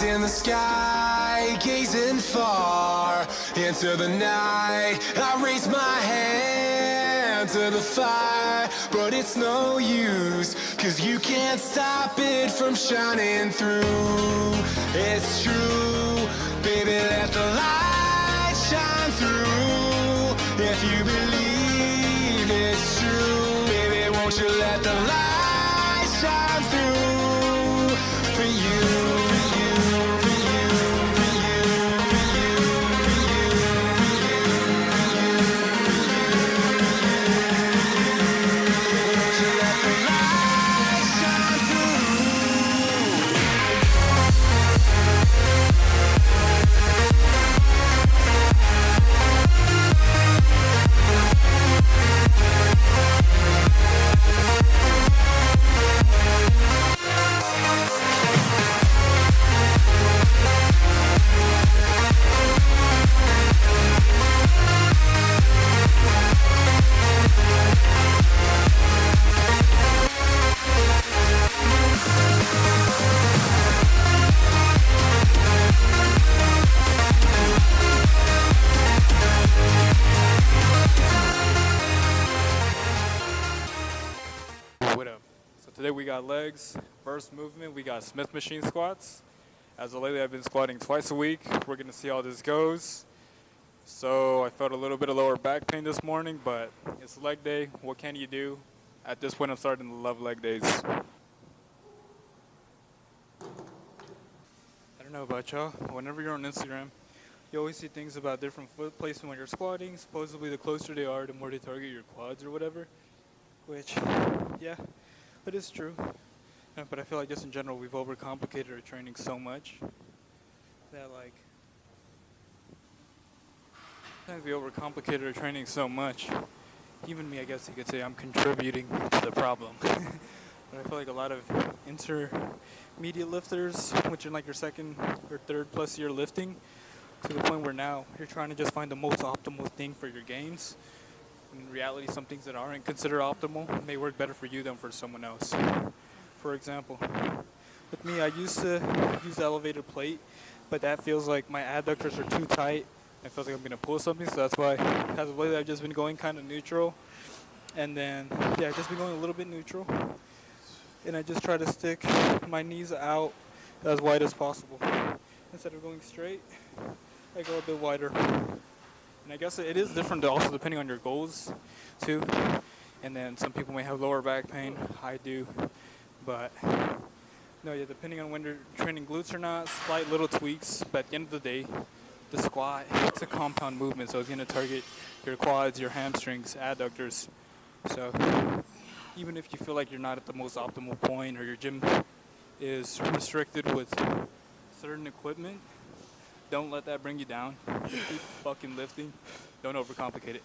Eyes in the sky, gazing far into the night. I raise my hand to the fire, but it's no use, 'cause you can't stop it from shining through. It's true, baby, let the light shine through. If you believe it's true, baby, won't you let the light shine through for you. What up? So today we got legs. First movement, we got Smith machine squats. As of lately, I've been squatting twice a week. We're gonna see how this goes. So I felt a little bit of lower back pain this morning, but it's leg day. What can you do? At this point, I'm starting to love leg days. I don't know about y'all. Whenever you're on Instagram, you always see things about different foot placement when you're squatting. Supposedly, the closer they are, the more they target your quads or whatever. Which, yeah, it is true. But I feel like just in general, we've overcomplicated our training so much that even me, I guess you could say I'm contributing to the problem. But I feel like a lot of intermediate lifters, which in like your second or third plus year lifting, to the point where now you're trying to just find the most optimal thing for your gains. In reality, some things that aren't considered optimal may work better for you than for someone else. For example, with me, I used to use the elevated plate, but that feels like my adductors are too tight. It feels like I'm going to pull something, so that's why as of late I've just been going kind of neutral. And then, yeah, I've just been going a little bit neutral. And I just try to stick my knees out as wide as possible. Instead of going straight, I go a bit wider. And I guess it is different also depending on your goals too. And then some people may have lower back pain. I do. But no, yeah, depending on when you're training glutes or not, slight little tweaks. But at the end of the day, the squat, it's a compound movement. So it's going to target your quads, your hamstrings, adductors. So even if you feel like you're not at the most optimal point or your gym is restricted with certain equipment, don't let that bring you down. Just keep fucking lifting. Don't overcomplicate it.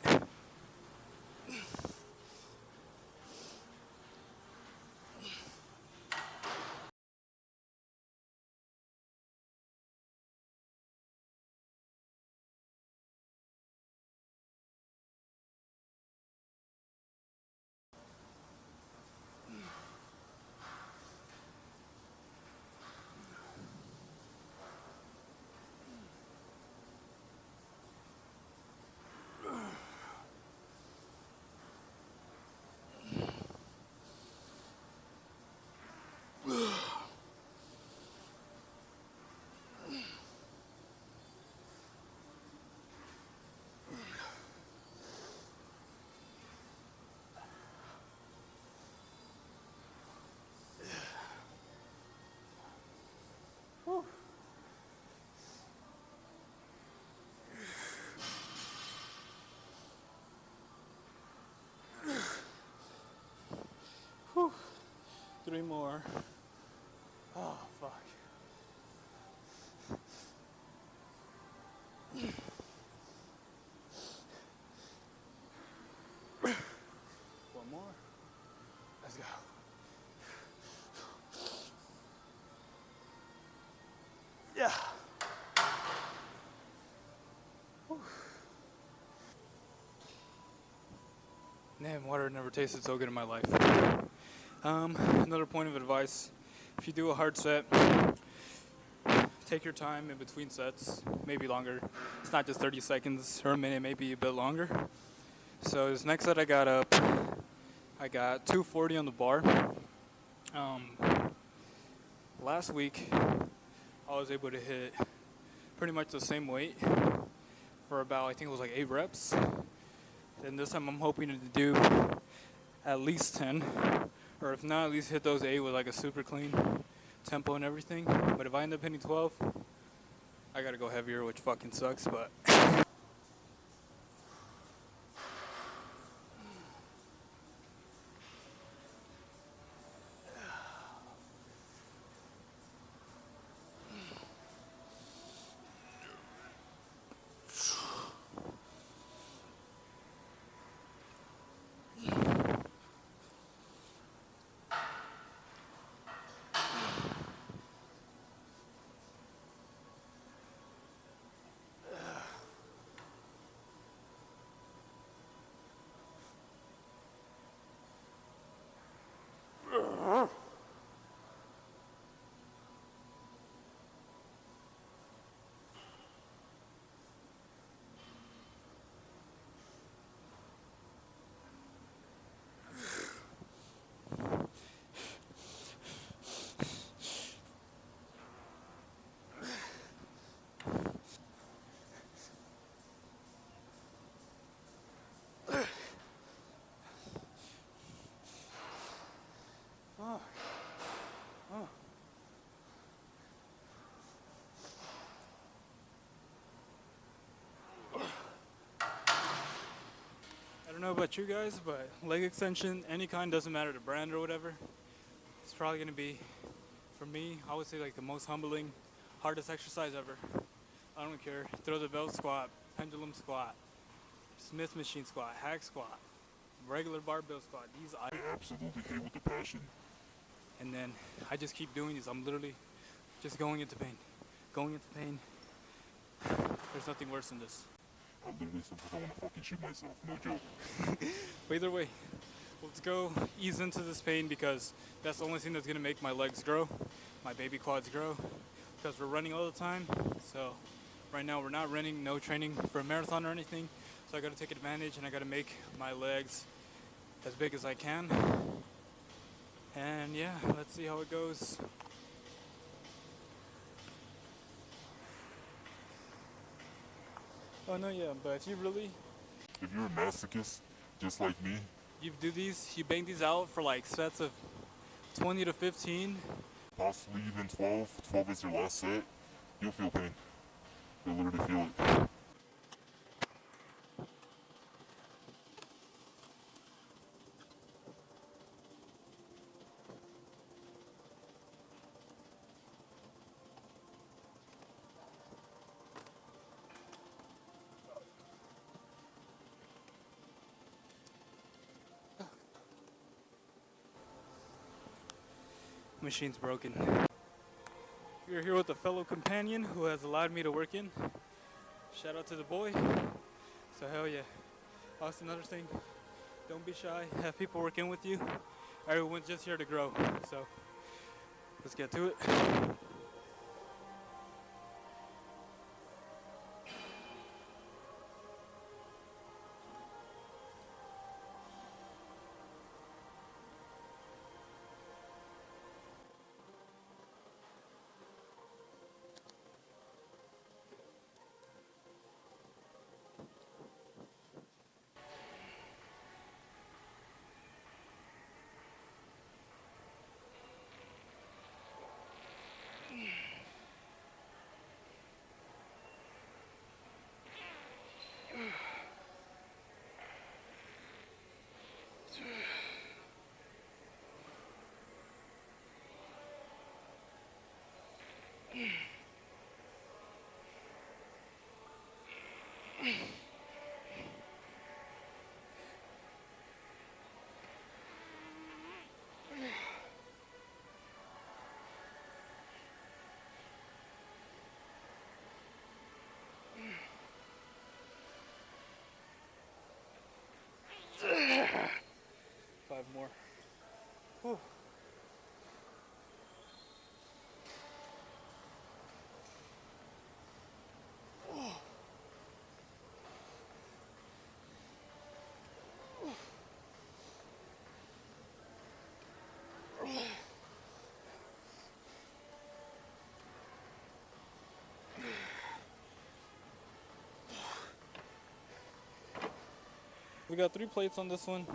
Whew. 3 more. Oh, fuck. One more. Let's go. Yeah. Whew. Man, water never tasted so good in my life. Another point of advice, if you do a hard set, take your time in between sets, maybe longer. It's not just 30 seconds or a minute, maybe a bit longer. So this next set I got 240 on the bar. Last week I was able to hit pretty much the same weight for about, I think it was like 8 reps. Then this time I'm hoping to do at least 10, or if not, at least hit those 8 with like a super clean tempo and everything. But if I end up hitting 12, I gotta go heavier, which fucking sucks, but I don't know about you guys, but leg extension, any kind, doesn't matter the brand or whatever, it's probably gonna be, for me, I would say like the most humbling, hardest exercise ever. I don't care. Throw the belt squat, pendulum squat, Smith machine squat, hack squat, regular barbell squat. These I absolutely hate with a passion. And then I just keep doing these. I'm literally just going into pain, going into pain. There's nothing worse than this. I literally sometimes I want to fucking shoot myself, no joke. But either way, let's go ease into this pain because that's the only thing that's gonna make my legs grow, my baby quads grow, because we're running all the time. So right now we're not running, no training for a marathon or anything. So I gotta take advantage and I gotta make my legs as big as I can. And yeah, let's see how it goes. Oh no, yeah, but you If you're a masochist, just like me, you do these, you bang these out for like sets of 20 to 15. possibly even 12 is your last set, you'll feel pain. You'll literally feel it. Machine's broken. We're here with a fellow companion who has allowed me to work in. Shout out to the boy. So hell yeah. Also another thing, don't be shy. Have people work in with you. Everyone's just here to grow. So let's get to it. we got 3 plates on this one.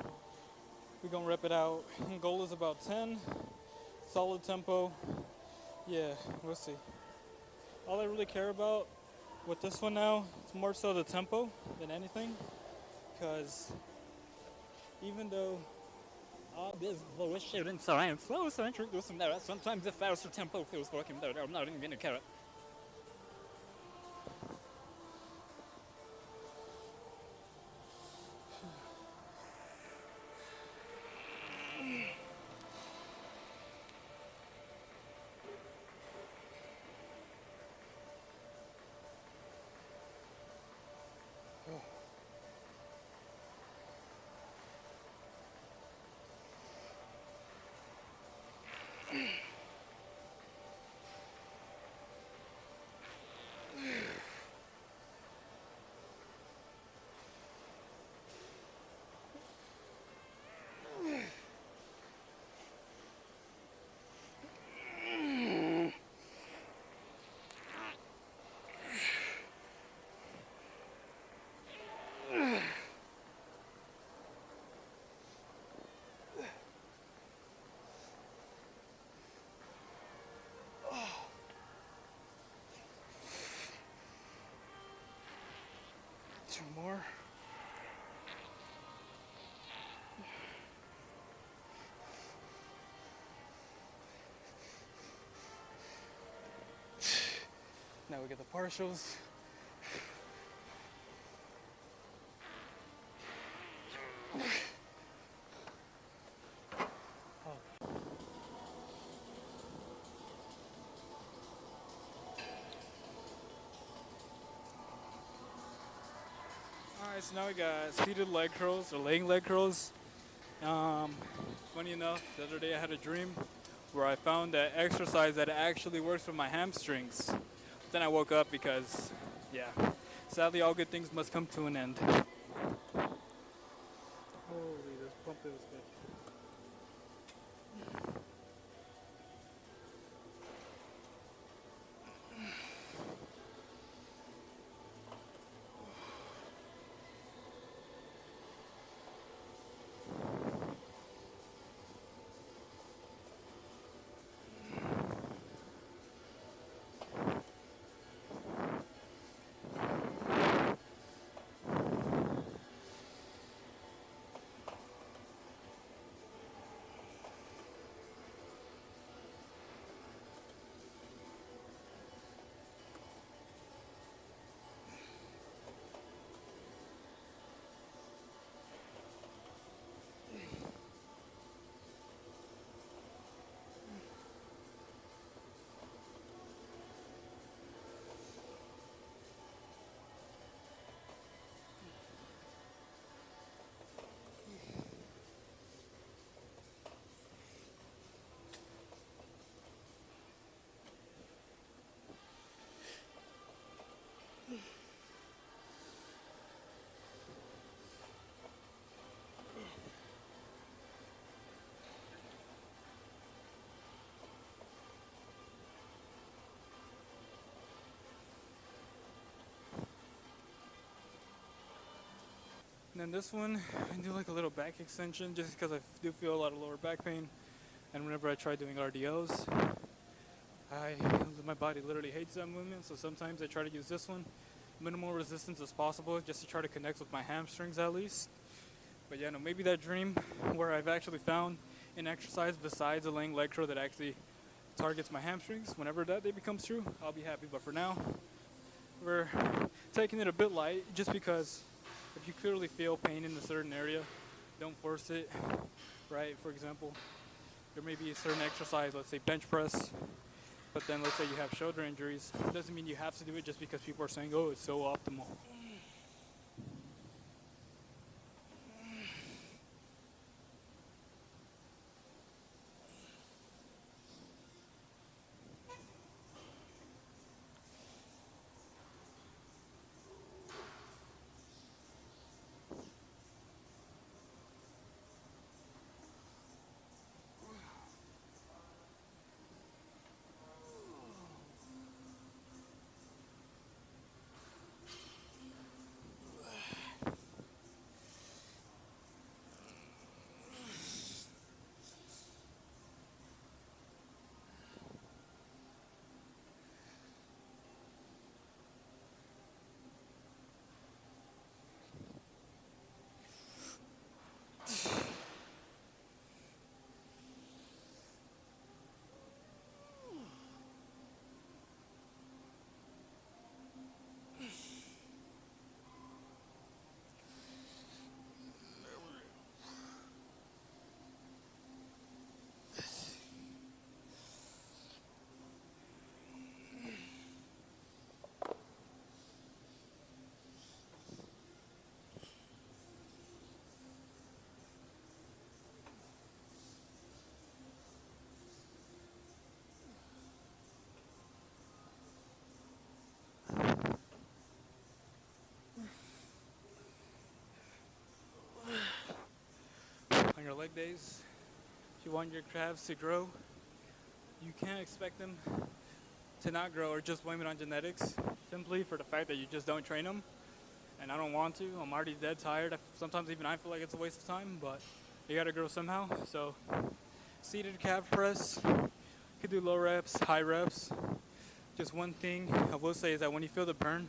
We're gonna rep it out. Goal is about 10. Solid tempo. Yeah, we'll see. All I really care about with this one now is more so the tempo than anything. Because even though all this bullshit and science, slow centric, this and that, sometimes the faster tempo feels fucking better. I'm not even gonna care. Two more. Now we get the partials. Alright, so now we got seated leg curls or laying leg curls. Funny enough, the other day I had a dream where I found that exercise that actually works for my hamstrings. Then I woke up because, yeah, sadly all good things must come to an end. Holy, this pump is good. And then this one, I do like a little back extension just because I do feel a lot of lower back pain. And whenever I try doing RDOs, my body literally hates that movement. So sometimes I try to use this one, minimal resistance as possible, just to try to connect with my hamstrings at least. But yeah, no, maybe that dream where I've actually found an exercise besides a laying leg curl that actually targets my hamstrings, whenever that day becomes true, I'll be happy. But for now, we're taking it a bit light just because if you clearly feel pain in a certain area, don't force it, right? For example, there may be a certain exercise, let's say bench press, but then let's say you have shoulder injuries. It doesn't mean you have to do it just because people are saying, oh, it's so optimal. your leg days, if you want your calves to grow, you can't expect them to not grow or just blame it on genetics simply for the fact that you just don't train them. And I don't want to. I'm already dead tired. Sometimes even I feel like it's a waste of time, but you gotta grow somehow. So seated calf press, you could do low reps, high reps. Just one thing I will say is that when you feel the burn,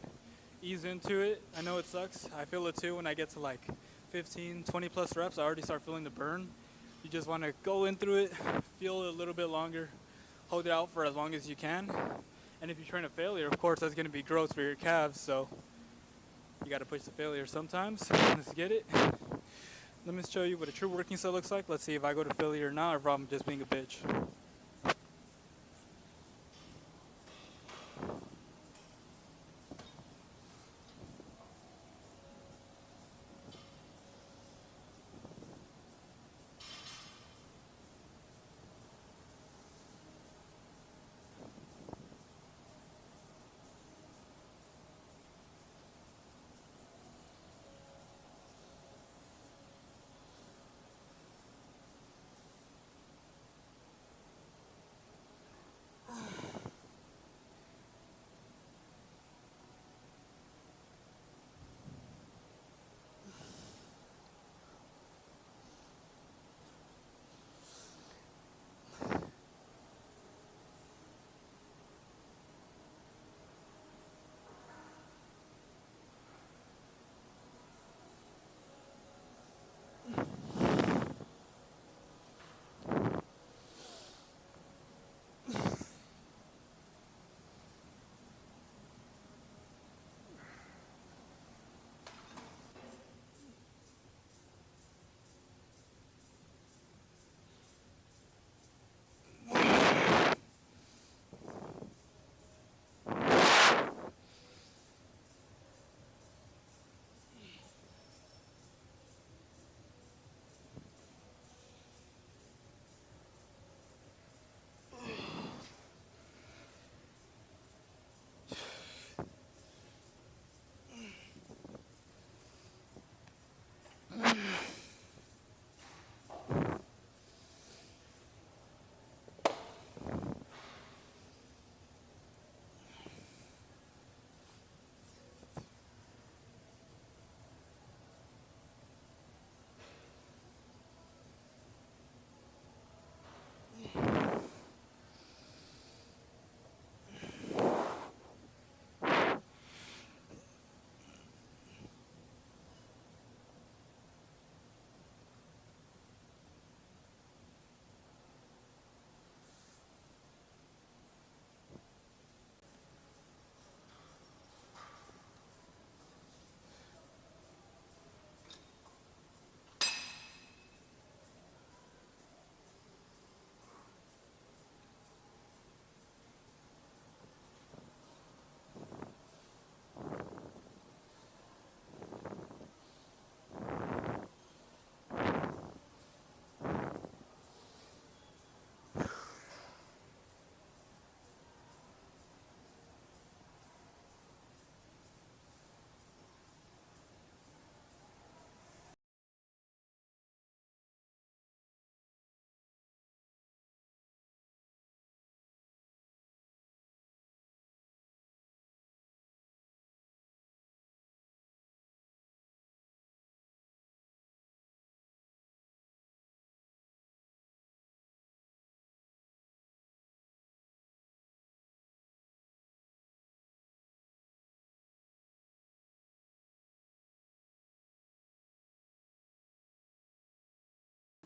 ease into it. I know it sucks. I feel it too when I get to like 15, 20 plus reps. I already start feeling the burn. You just want to go in through it, feel it a little bit longer, hold it out for as long as you can. And if you train a failure, of course, that's going to be growth for your calves. So you got to push the failure sometimes. Let's get it. Let me show you what a true working set looks like. Let's see if I go to failure or not, or if I'm just being a bitch.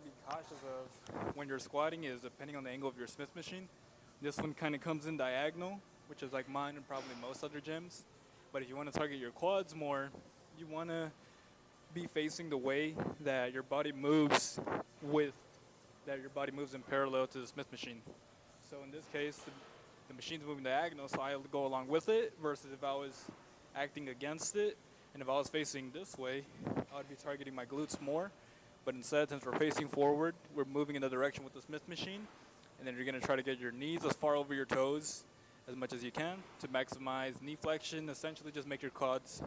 Be cautious of when you're squatting is depending on the angle of your Smith machine. This one kind of comes in diagonal, which is like mine and probably most other gyms. But if you want to target your quads more, you want to be facing the way that your body moves in parallel to the Smith machine. So in this case, the machine's moving diagonal, so I'll go along with it versus if I was acting against it. And if I was facing this way, I would be targeting my glutes more. But instead, since we're facing forward, we're moving in the direction with the Smith machine. And then you're going to try to get your knees as far over your toes as much as you can to maximize knee flexion. Essentially, just make your quads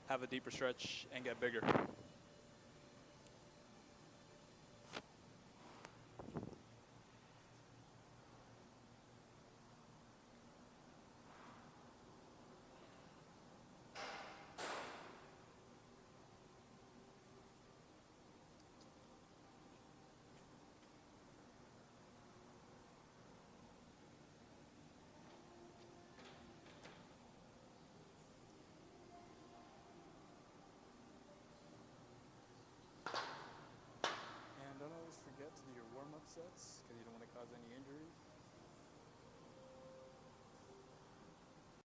have a deeper stretch and get bigger. sets.